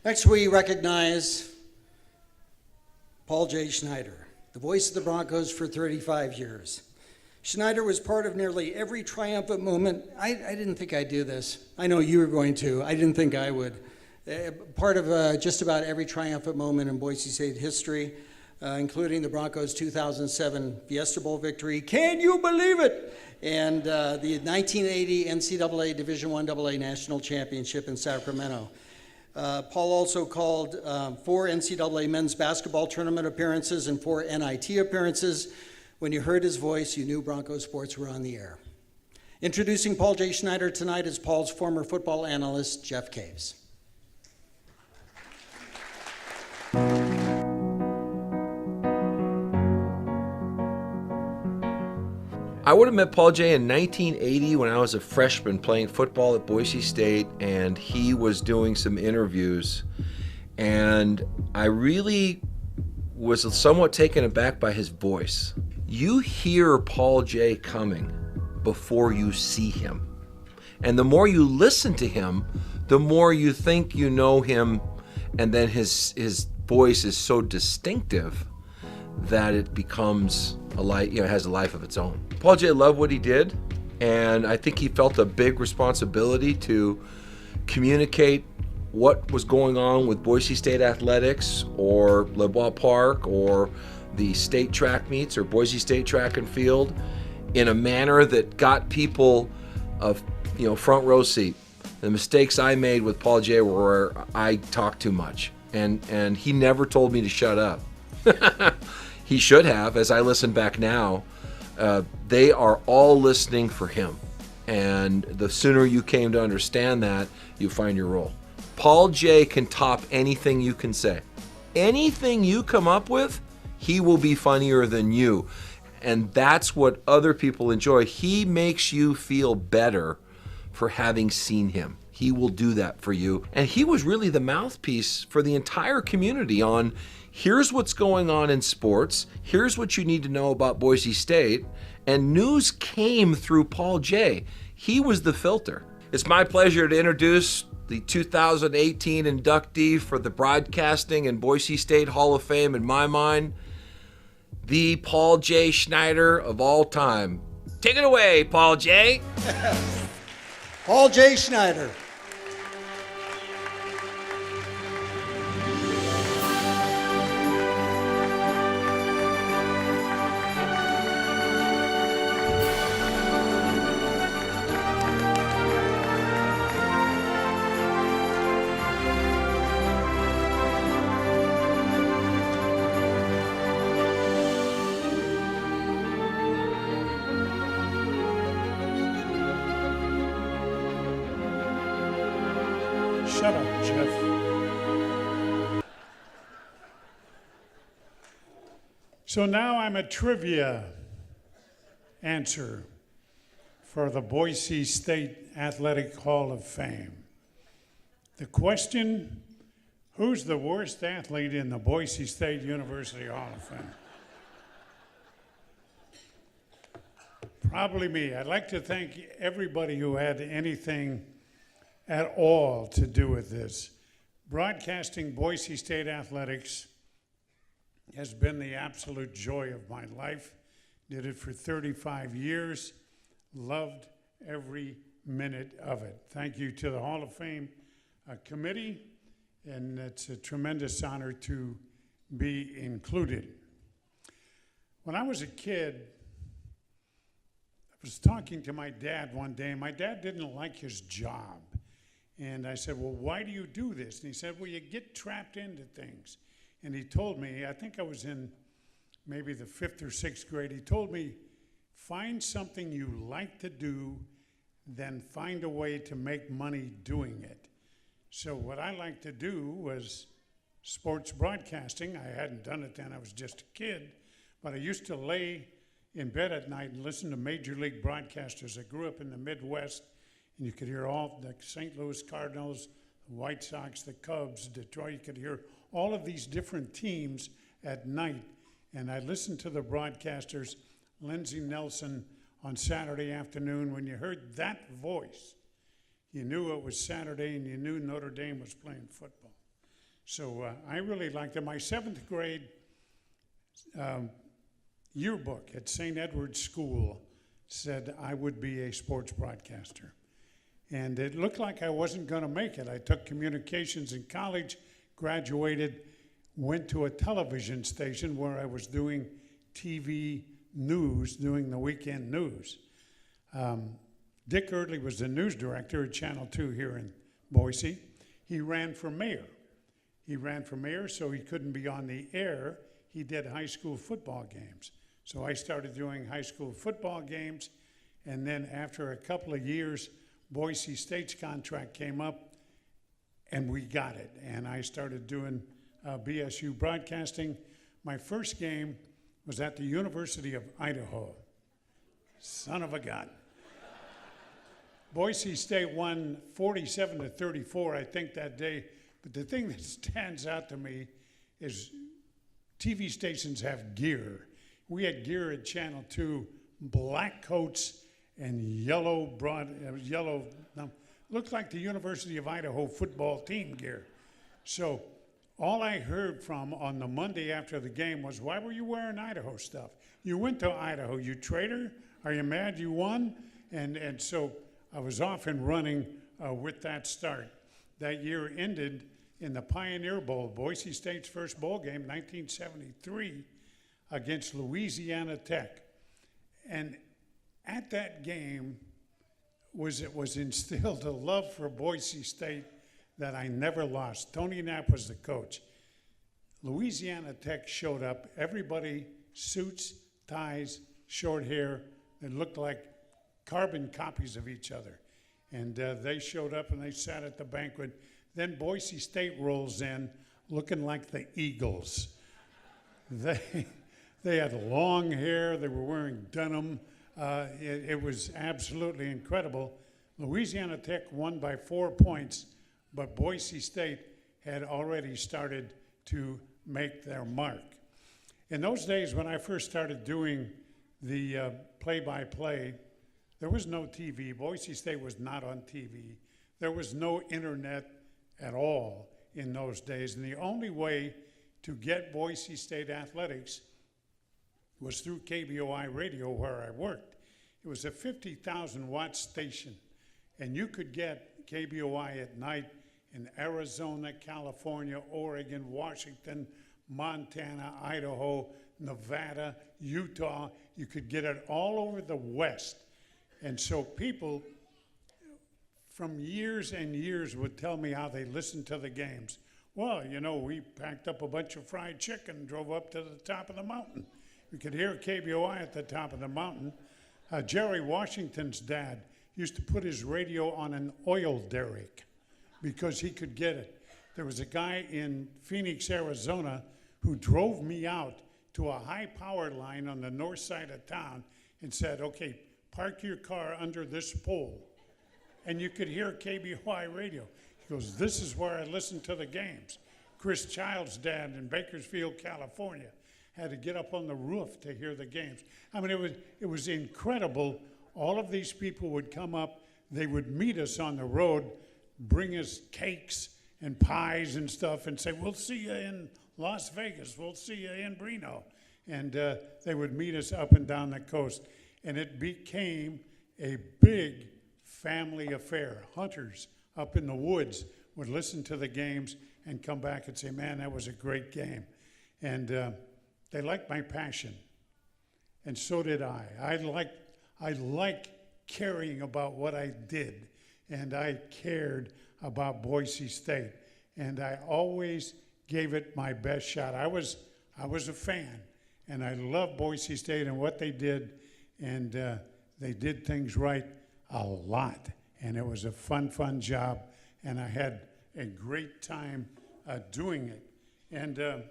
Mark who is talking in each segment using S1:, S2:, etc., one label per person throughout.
S1: Next, we recognize Paul J. Schneider, the voice of the Broncos for 35 years. Schneider was part of nearly every triumphant moment. I didn't think I'd do this. I know you were going to. I didn't think I would. Part of just about every triumphant moment in Boise State history, including the Broncos' 2007 Fiesta Bowl victory. Can you believe it? And the 1980 NCAA Division I AA National Championship in Sacramento. Paul also called 4 NCAA men's basketball tournament appearances and 4 NIT appearances. When you heard his voice, you knew Broncos sports were on the air. Introducing Paul J. Schneider tonight is Paul's former football analyst, Jeff Caves.
S2: I would have met Paul J. in 1980 when I was a freshman playing football at Boise State, and he was doing some interviews. And I really was somewhat taken aback by his voice. You hear Paul J. coming before you see him. And the more you listen to him, the more you think you know him, and then his voice is so distinctive that it becomes has a life of its own. Paul J. loved what he did, and I think he felt a big responsibility to communicate what was going on with Boise State athletics or LeBois Park or the state track meets or Boise State track and field in a manner that got people front row seat. The mistakes I made with Paul J. were where I talked too much, and he never told me to shut up. He should have. As I listen back now, they are all listening for him. And the sooner you came to understand that, you find your role. Paul J. can top anything you can say. Anything you come up with, he will be funnier than you. And that's what other people enjoy. He makes you feel better for having seen him. He will do that for you. And he was really the mouthpiece for the entire community on here's what's going on in sports, here's what you need to know about Boise State, and news came through Paul J. He was the filter. It's my pleasure to introduce the 2018 inductee for the Broadcasting and Boise State Hall of Fame, in my mind, the Paul J. Schneider of all time. Take it away, Paul J.
S1: Paul J. Schneider.
S3: Shut up, Jeff. So now I'm a trivia answer for the Boise State Athletic Hall of Fame. The question, who's the worst athlete in the Boise State University Hall of Fame? Probably me. I'd like to thank everybody who had anything at all to do with this. Broadcasting Boise State athletics has been the absolute joy of my life. Did it for 35 years. Loved every minute of it. Thank you to the Hall of Fame committee, and it's a tremendous honor to be included. When I was a kid, I was talking to my dad one day, and my dad didn't like his job. And I said, well, why do you do this? And he said, well, you get trapped into things. And he told me, I think I was in maybe the 5th or 6th grade, he told me, find something you like to do, then find a way to make money doing it. So what I liked to do was sports broadcasting. I hadn't done it then, I was just a kid. But I used to lay in bed at night and listen to major league broadcasters. I grew up in the Midwest, and you could hear all the St. Louis Cardinals, the White Sox, the Cubs, Detroit. You could hear all of these different teams at night. And I listened to the broadcasters, Lindsey Nelson on Saturday afternoon. When you heard that voice, you knew it was Saturday and you knew Notre Dame was playing football. So I really liked it. My seventh grade yearbook at St. Edward's School said I would be a sports broadcaster. And it looked like I wasn't going to make it. I took communications in college, graduated, went to a television station where I was doing TV news, doing the weekend news. Dick Eardley was the news director at Channel 2 here in Boise. He ran for mayor. So he couldn't be on the air. He did high school football games. So I started doing high school football games, and then after a couple of years, Boise State's contract came up, and we got it. And I started doing BSU broadcasting. My first game was at the University of Idaho. Son of a gun. Boise State won 47-34, I think, that day. But the thing that stands out to me is TV stations have gear. We had gear at Channel 2, black coats and looked like the University of Idaho football team gear. So all I heard from on the Monday after the game was, why were you wearing Idaho stuff? You went to Idaho, you traitor? Are you mad you won? And so I was off and running with that start. That year ended in the Pioneer Bowl, Boise State's first bowl game, 1973, against Louisiana Tech. And at that game was instilled a love for Boise State that I never lost. Tony Knapp was the coach. Louisiana Tech showed up, everybody, suits, ties, short hair, that looked like carbon copies of each other. And they showed up and they sat at the banquet. Then Boise State rolls in looking like the Eagles. They had long hair, they were wearing denim. It was absolutely incredible. Louisiana Tech won by 4 points, but Boise State had already started to make their mark. In those days, when I first started doing the play-by-play, there was no TV. Boise State was not on TV. There was no internet at all in those days. And the only way to get Boise State athletics was through KBOI radio where I worked. It was a 50,000 watt station. And you could get KBOI at night in Arizona, California, Oregon, Washington, Montana, Idaho, Nevada, Utah. You could get it all over the West. And so people from years and years would tell me how they listened to the games. Well, you know, we packed up a bunch of fried chicken and drove up to the top of the mountain. We could hear KBOI at the top of the mountain. Jerry Washington's dad used to put his radio on an oil derrick because he could get it. There was a guy in Phoenix, Arizona, who drove me out to a high power line on the north side of town and said, okay, park your car under this pole. And you could hear KBOI radio. He goes, this is where I listen to the games. Chris Child's dad in Bakersfield, California, had to get up on the roof to hear the games. I mean, it was incredible. All of these people would come up. They would meet us on the road, bring us cakes and pies and stuff, and say, we'll see you in Las Vegas. We'll see you in Reno. And they would meet us up and down the coast. And it became a big family affair. Hunters up in the woods would listen to the games and come back and say, man, that was a great game. And they liked my passion. And so did I. I liked caring about what I did. And I cared about Boise State. And I always gave it my best shot. I was a fan. And I loved Boise State and what they did. And they did things right a lot. And it was a fun job. And I had a great time doing it. And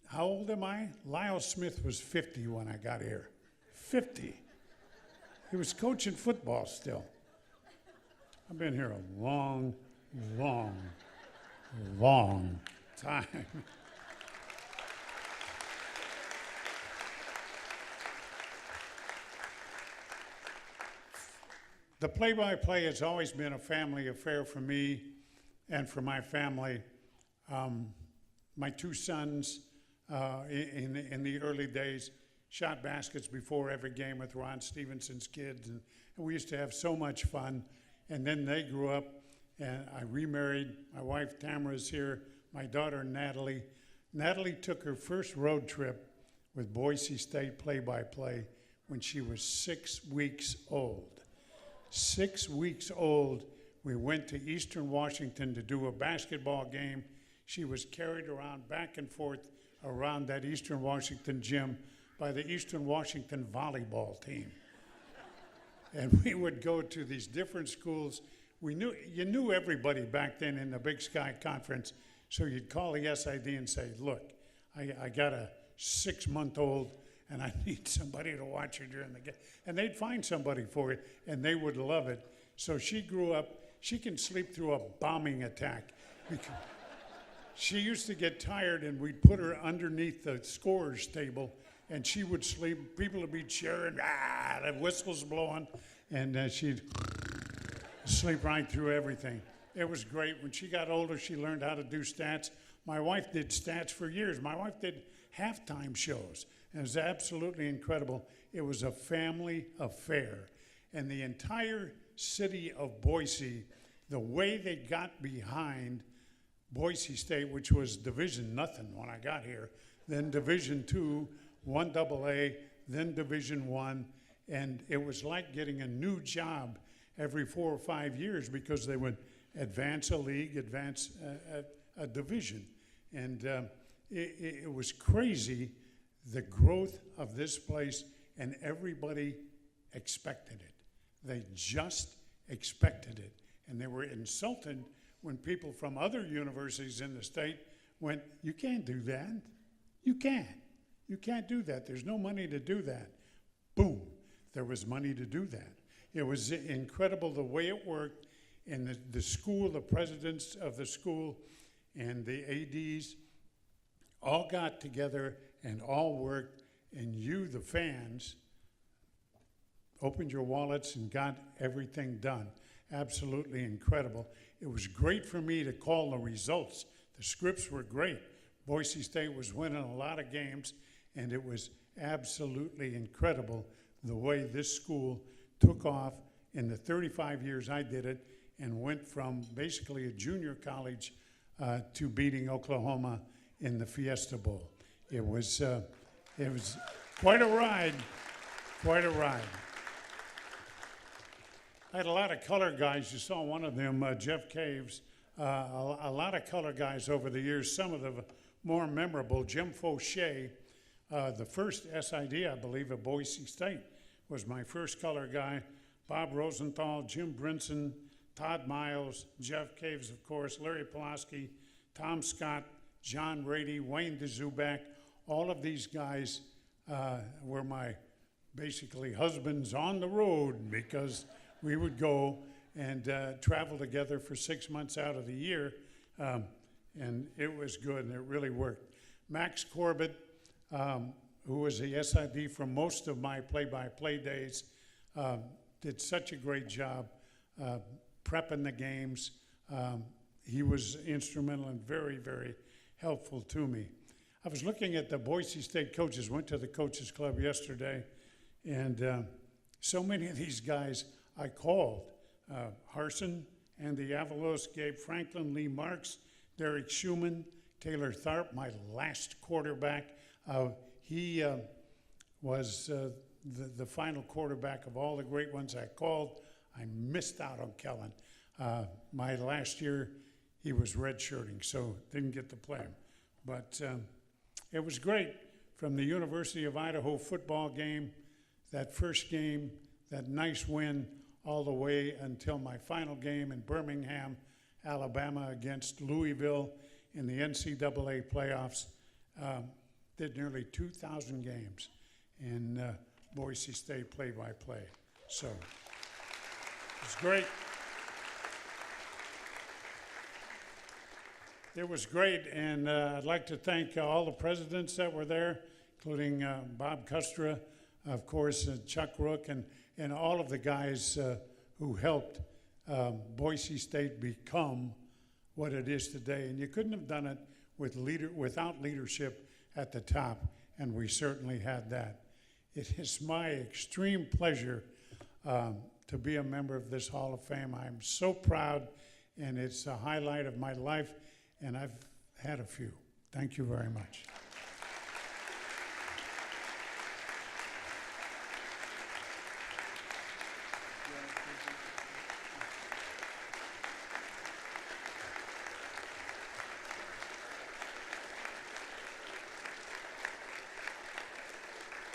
S3: how old am I? Lyle Smith was 50 when I got here. 50. He was coaching football still. I've been here a long time. The play-by-play has always been a family affair for me and for my family. My two sons in the early days shot baskets before every game with Ron Stevenson's kids, and we used to have so much fun. And then they grew up, and I remarried. My wife Tamara is here, my daughter Natalie. Natalie took her first road trip with Boise State play-by-play when she was 6 weeks old. 6 weeks old, we went to Eastern Washington to do a basketball game. She was carried around back and forth around that Eastern Washington gym by the Eastern Washington volleyball team. And we would go to these different schools. You knew everybody back then in the Big Sky Conference, so you'd call the SID and say, look, I got a 6-month-old and I need somebody to watch her during the game. And they'd find somebody for it, and they would love it. So she grew up, she can sleep through a bombing attack. She used to get tired, and we'd put her underneath the scorer's table, and she would sleep. People would be cheering, the whistles blowing, and she'd sleep right through everything. It was great. When she got older, she learned how to do stats. My wife did stats for years. My wife did halftime shows. It was absolutely incredible. It was a family affair. And the entire city of Boise, the way they got behind Boise State, which was Division nothing when I got here, then Division II, 1AA, then Division I, and it was like getting a new job every 4 or 5 years because they would advance a league, advance a division. And it was crazy, the growth of this place, and everybody expected it. They just expected it. And they were insulted when people from other universities in the state went, you can't do that. You can't. You can't do that. There's no money to do that. Boom, there was money to do that. It was incredible the way it worked. And the school, the presidents of the school and the ADs all got together and all worked, and you, the fans, opened your wallets and got everything done. Absolutely incredible. It was great for me to call the results. The scripts were great. Boise State was winning a lot of games, and it was absolutely incredible the way this school took off in the 35 years I did it, and went from basically a junior college to beating Oklahoma in the Fiesta Bowl. It was quite a ride, quite a ride. I had a lot of color guys. You saw one of them, Jeff Caves. A lot of color guys over the years. Some of the more memorable, Jim Fauché, the first SID, I believe, at Boise State, was my first color guy. Bob Rosenthal, Jim Brinson, Todd Miles, Jeff Caves, of course, Larry Pulaski, Tom Scott, John Rady, Wayne DeZubak. All of these guys were my basically husbands on the road, because we would go and travel together for 6 months out of the year, and it was good, and it really worked. Max Corbett, who was the SID for most of my play-by-play days, did such a great job prepping the games. He was instrumental and very, very helpful to me. I was looking at the Boise State coaches, went to the Coaches Club yesterday, and so many of these guys I called. Harson, Andy Avalos, Gabe Franklin, Lee Marks, Derek Schumann, Taylor Tharp, my last quarterback. He was the final quarterback of all the great ones I called. I missed out on Kellen. My last year, he was redshirting, so didn't get to play him. But it was great. From the University of Idaho football game, that first game, that nice win, all the way until my final game in Birmingham, Alabama, against Louisville in the NCAA playoffs. Did nearly 2,000 games in Boise State play-by-play. So it was great. It was great, and I'd like to thank all the presidents that were there, including Bob Custra, of course, Chuck Rook, and all of the guys who helped Boise State become what it is today. And you couldn't have done it without leadership at the top, and we certainly had that. It is my extreme pleasure to be a member of this Hall of Fame. I'm so proud, and it's a highlight of my life, and I've had a few. Thank you very much.